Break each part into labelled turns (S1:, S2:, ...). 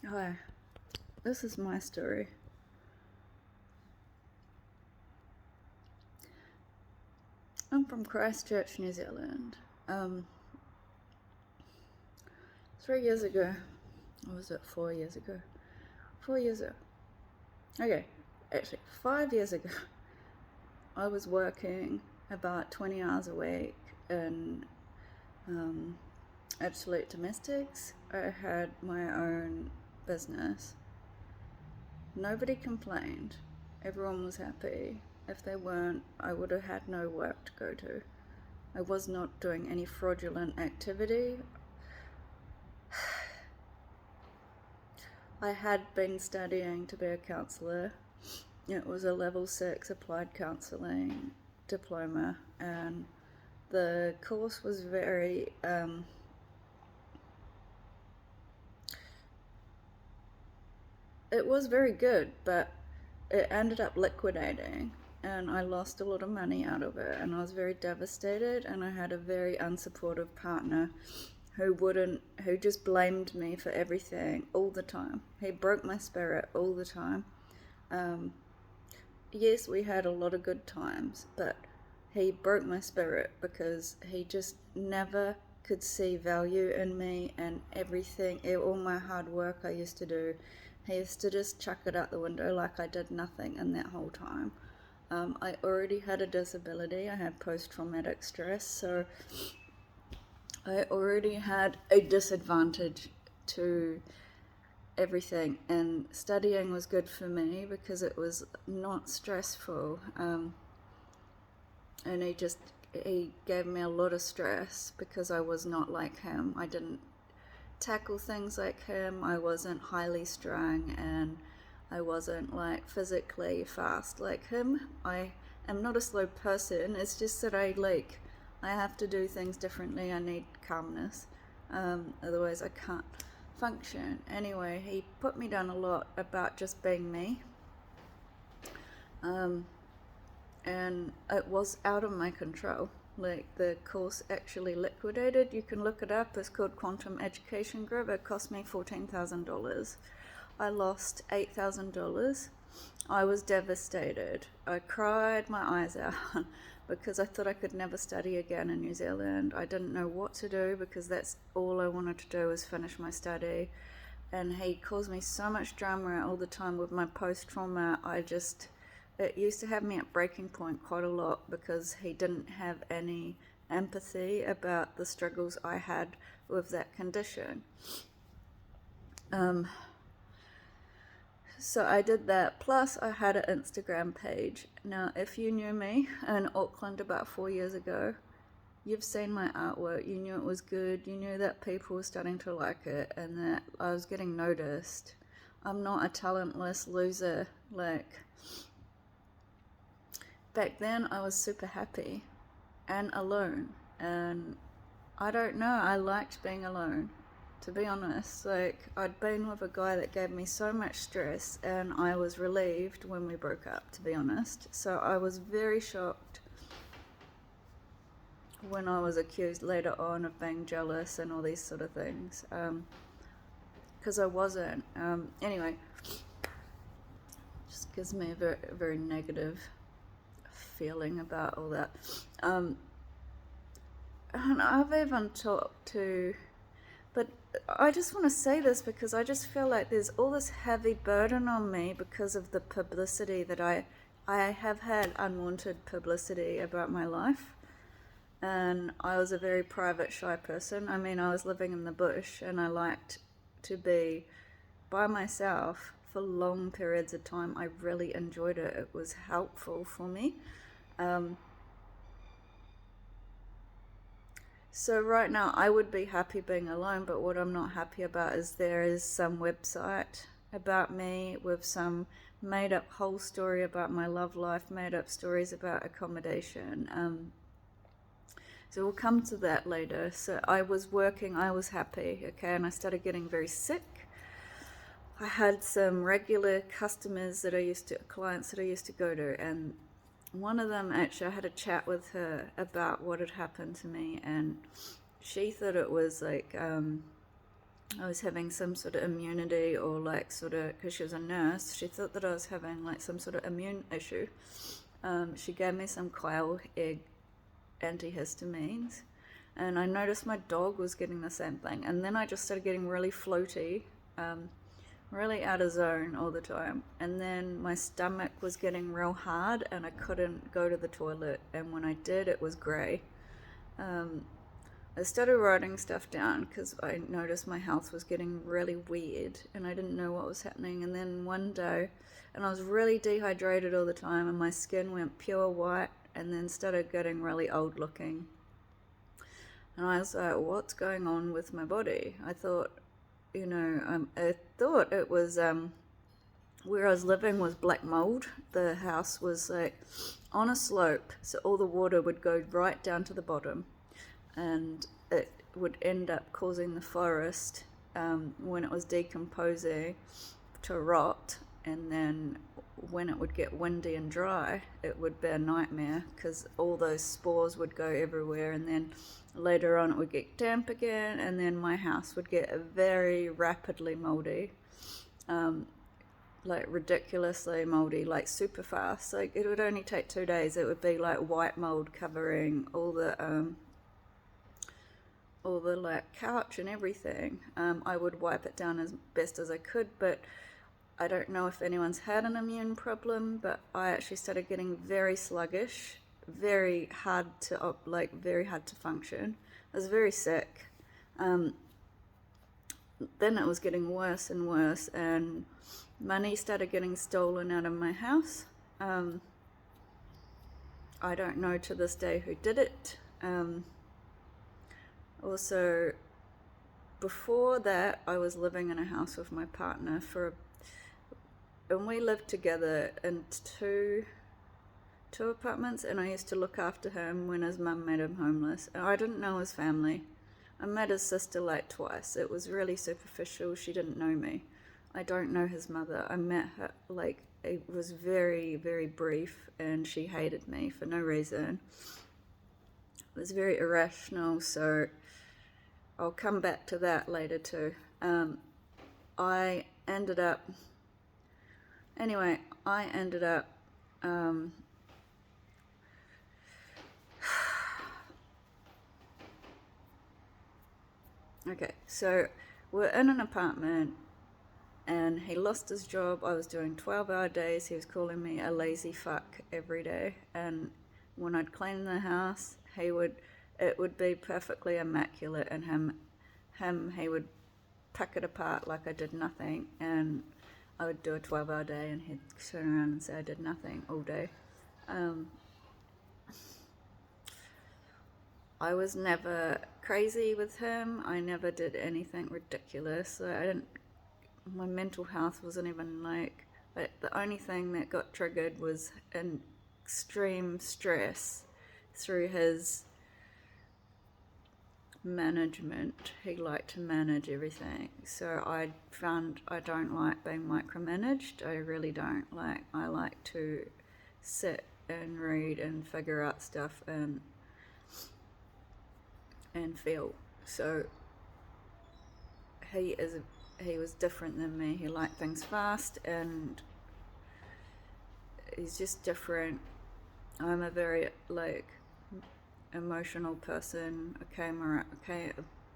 S1: Hi, this is my story. I'm from Christchurch, New Zealand. 3 years ago, or was it 4 years ago? 4 years ago. Okay, actually, 5 years ago, I was working about 20 hours a week in Absolute Domestics. I had my own business. Nobody complained. Everyone was happy. If they weren't, I would have had no work to go to. I was not doing any fraudulent activity. I had been studying to be a counsellor. It was a level 6 applied counselling diploma, and the course was very it was very good, but it ended up liquidating, and I lost a lot of money out of it, and I was very devastated, and I had a very unsupportive partner who just blamed me for everything all the time. He broke my spirit all the time. Yes, we had a lot of good times, but he broke my spirit because he just never could see value in me and everything, all my hard work I used to do. He used to just chuck it out the window like I did nothing in that whole time. I already had a disability. I had post-traumatic stress, so I already had a disadvantage to everything, and studying was good for me because it was not stressful. And he gave me a lot of stress because I was not like him. I didn't tackle things like him. I wasn't highly strung, and I wasn't like physically fast like him. I am not a slow person. It's just that I have to do things differently. I need calmness. Otherwise I can't function. Anyway, he put me down a lot about just being me. And it was out of my control. Like, the course actually liquidated. You can look it up. It's called Quantum Education Group. It cost me $14,000. I lost $8,000. I was devastated. I cried my eyes out because I thought I could never study again in New Zealand. I didn't know what to do because that's all I wanted to do was finish my study. And he caused me so much drama all the time with my post-trauma. It used to have me at breaking point quite a lot because he didn't have any empathy about the struggles I had with that condition. So I did that. Plus, I had an Instagram page. Now, if you knew me in Auckland about 4 years ago, you've seen my artwork. You knew it was good. You knew that people were starting to like it and that I was getting noticed. I'm not a talentless loser. Back then, I was super happy and alone. And I don't know, I liked being alone, to be honest. I'd been with a guy that gave me so much stress, and I was relieved when we broke up, to be honest. So I was very shocked when I was accused later on of being jealous and all these sort of things, because I wasn't. Anyway, just gives me a very, very negative feeling about all that. And I've even talked to, but I just want to say this because I just feel like there's all this heavy burden on me because of the publicity that I have had unwanted publicity about my life. And I was a very private, shy person. I mean, I was living in the bush, and I liked to be by myself for long periods of time. I really enjoyed it. It was helpful for me. So right now I would be happy being alone, but what I'm not happy about is there is some website about me with some made up whole story about my love life, made up stories about accommodation. So we'll come to that later. So I was working, I was happy, okay, and I started getting very sick. I had some regular clients that I used to go to, and one of them, actually, I had a chat with her about what had happened to me, and she thought it was I was having some sort of immunity, or like sort of, because she was a nurse, she thought that I was having like some sort of immune issue. She gave me some quail egg antihistamines, and I noticed my dog was getting the same thing. And then I just started getting really floaty, really out of zone all the time. And then my stomach was getting real hard, and I couldn't go to the toilet. And when I did, it was grey. I started writing stuff down because I noticed my health was getting really weird and I didn't know what was happening. And then one day, and I was really dehydrated all the time, and my skin went pure white and then started getting really old looking. And I was like, what's going on with my body? I thought, I thought it was where I was living was black mold. The house was like on a slope, so all the water would go right down to the bottom, and it would end up causing the forest, when it was decomposing, to rot. And then when it would get windy and dry, it would be a nightmare because all those spores would go everywhere. And then later on it would get damp again, and then my house would get very rapidly moldy, like ridiculously moldy, like super fast. Like it would only take 2 days, it would be like white mold covering all the like couch and everything. I would wipe it down as best as I could, but I don't know if anyone's had an immune problem, but I actually started getting very sluggish, very hard to function. I was very sick. Then it was getting worse and worse, and money started getting stolen out of my house. I don't know to this day who did it. Also, before that, I was living in a house with my partner and we lived together in two apartments, and I used to look after him when his mum made him homeless. And I didn't know his family. I met his sister like twice. It was really superficial. She didn't know me. I don't know his mother. I met her, like, it was very, very brief, and she hated me for no reason. It was very irrational, so I'll come back to that later too. I ended up okay, so we're in an apartment, and he lost his job. I was doing 12-hour days. He was calling me a lazy fuck every day, and when I'd clean the house, it would be perfectly immaculate, and he would pick it apart like I did nothing, and I would do a 12-hour day, and he'd turn around and say I did nothing all day. I was never crazy with him. I never did anything ridiculous. My mental health wasn't even like the only thing that got triggered was an extreme stress through his management. He liked to manage everything, so I found I don't like being micromanaged. I really don't. I like to sit and read and figure out stuff and feel. So he was different than me. He liked things fast, and he's just different. I'm a very emotional person.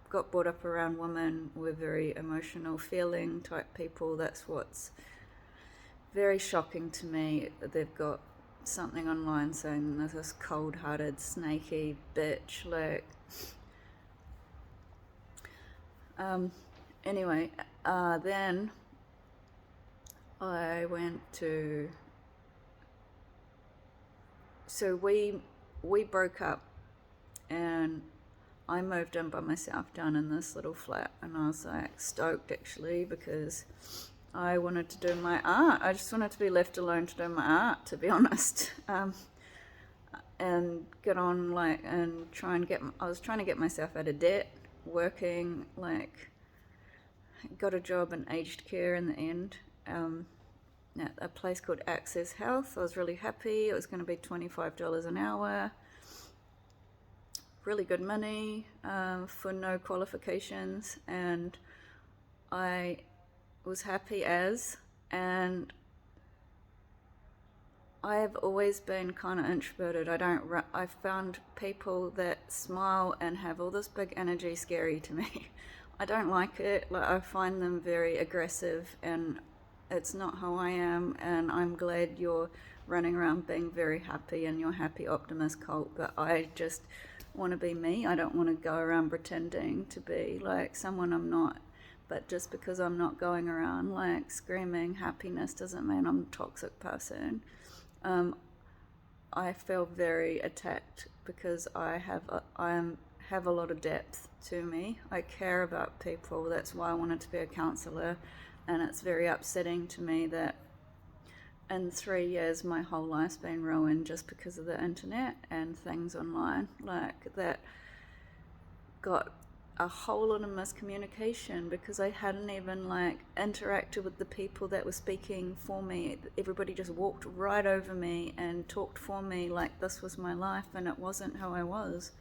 S1: Got brought up around women. We're very emotional, feeling type people. That's what's very shocking to me. They've got something online saying there's this cold-hearted, snaky bitch. Anyway, then I went to. So we broke up, and I moved in by myself down in this little flat, and I was like stoked actually, because I wanted to do my art. I just wanted to be left alone to do my art, to be honest, and get on and I was trying to get myself out of debt, working, got a job in aged care in the end, at a place called Access Health. I was really happy. It was going to be $25 an hour. Really good money, for no qualifications, and I was happy as, and I have always been kind of introverted. I found people that smile and have all this big energy scary to me. I don't like it. Like, I find them very aggressive, and it's not how I am. And I'm glad you're running around being very happy and your happy optimist cult, but I just want to be me. I don't want to go around pretending to be like someone I'm not. But just because I'm not going around like screaming happiness doesn't mean I'm a toxic person. I feel very attacked because I have a lot of depth to me. I care about people. That's why I wanted to be a counselor, and it's very upsetting to me that in 3 years my whole life's been ruined just because of the internet and things online like that. Got a whole lot of miscommunication because I hadn't even like interacted with the people that were speaking for me. Everybody just walked right over me and talked for me like this was my life, and it wasn't how I was.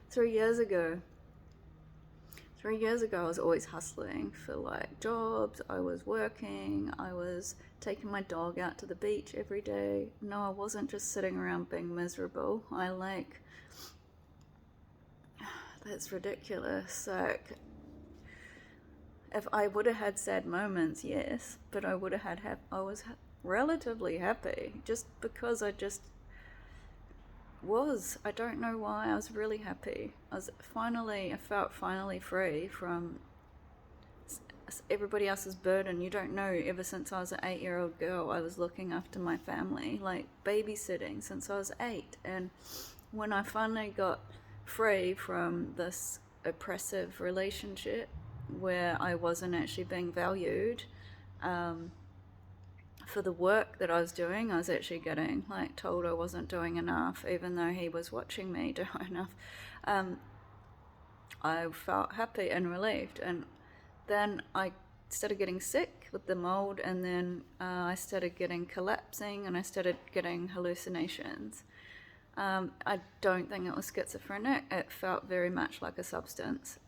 S1: 3 years ago, I was always hustling for like jobs. I was working. I was taking my dog out to the beach every day. No, I wasn't just sitting around being miserable. That's ridiculous. Like, if I would have had sad moments, yes, but I would have I was relatively happy just because I was. I don't know why. I was really happy. I felt finally free from everybody else's burden. You don't know, ever since I was an 8-year-old girl, I was looking after my family, like babysitting since I was 8. And when I finally got free from this oppressive relationship where I wasn't actually being valued for the work that I was doing, I was actually getting like told I wasn't doing enough, even though he was watching me do enough. I felt happy and relieved, and then I started getting sick with the mold, and then I started getting collapsing, and I started getting hallucinations. I don't think it was schizophrenic. It felt very much like a substance.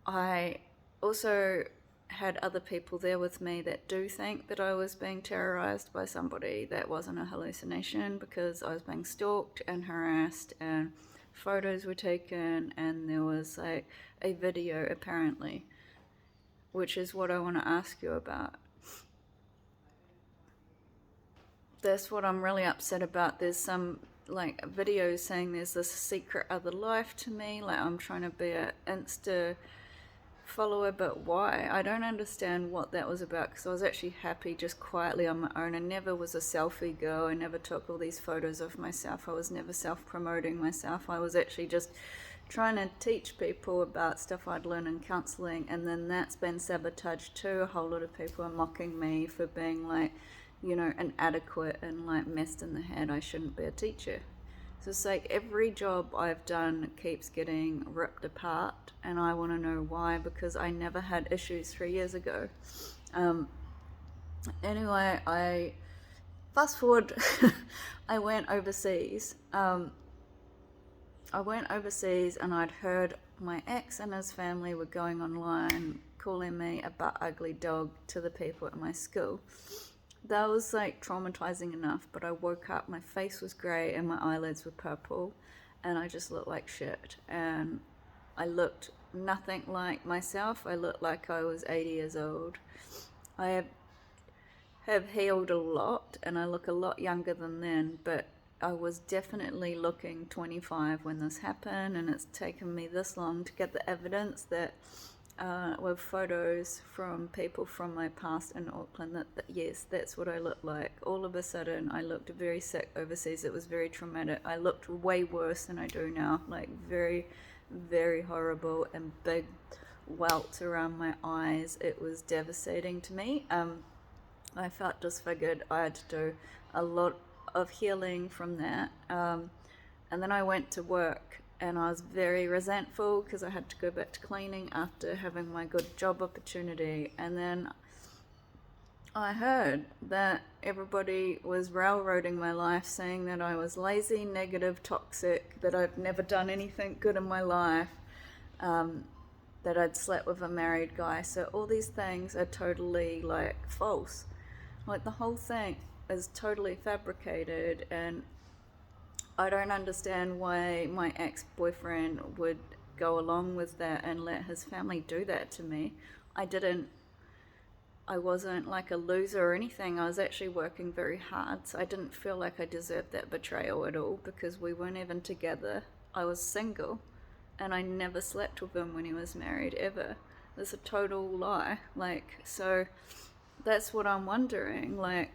S1: I also had other people there with me that do think that I was being terrorized by somebody. That wasn't a hallucination, because I was being stalked and harassed, and photos were taken, and there was like a video apparently, which is what I want to ask you about. That's what I'm really upset about. There's some like videos saying there's this secret other life to me, like I'm trying to be a Insta follower, but why? I don't understand what that was about, because I was actually happy just quietly on my own. I never was a selfie girl. I never took all these photos of myself. I was never self-promoting myself. I was actually just trying to teach people about stuff I'd learned in counselling, and then that's been sabotaged too. A whole lot of people are mocking me for being like, you know, inadequate and like messed in the head. I shouldn't be a teacher. So it's like every job I've done keeps getting ripped apart, and I want to know why, because I never had issues 3 years ago. Anyway, I fast forward. I went overseas. And I'd heard my ex and his family were going online calling me a butt ugly dog to the people at my school. That was like traumatizing enough, but I woke up, my face was grey and my eyelids were purple, and I just looked like shit. And I looked nothing like myself. I looked like I was 80 years old. I have healed a lot, and I look a lot younger than then, but I was definitely looking 25 when this happened, and it's taken me this long to get the evidence that with photos from people from my past in Auckland that yes, that's what I looked like. All of a sudden I looked very sick overseas. It was very traumatic. I looked way worse than I do now, like very, very horrible, and big welts around my eyes. It was devastating to me. I felt disfigured. I had to do a lot of healing from that. And then I went to work, and I was very resentful because I had to go back to cleaning after having my good job opportunity. And then I heard that everybody was railroading my life, saying that I was lazy, negative, toxic, that I'd never done anything good in my life. that I'd slept with a married guy. So all these things are totally like false. Like the whole thing is totally fabricated, and I don't understand why my ex-boyfriend would go along with that and let his family do that to me. I didn't I wasn't like a loser or anything. I was actually working very hard, so I didn't feel like I deserved that betrayal at all because we weren't even together. I was single and I never slept with him when he was married ever. It's a total lie. Like, so that's what I'm wondering. Like,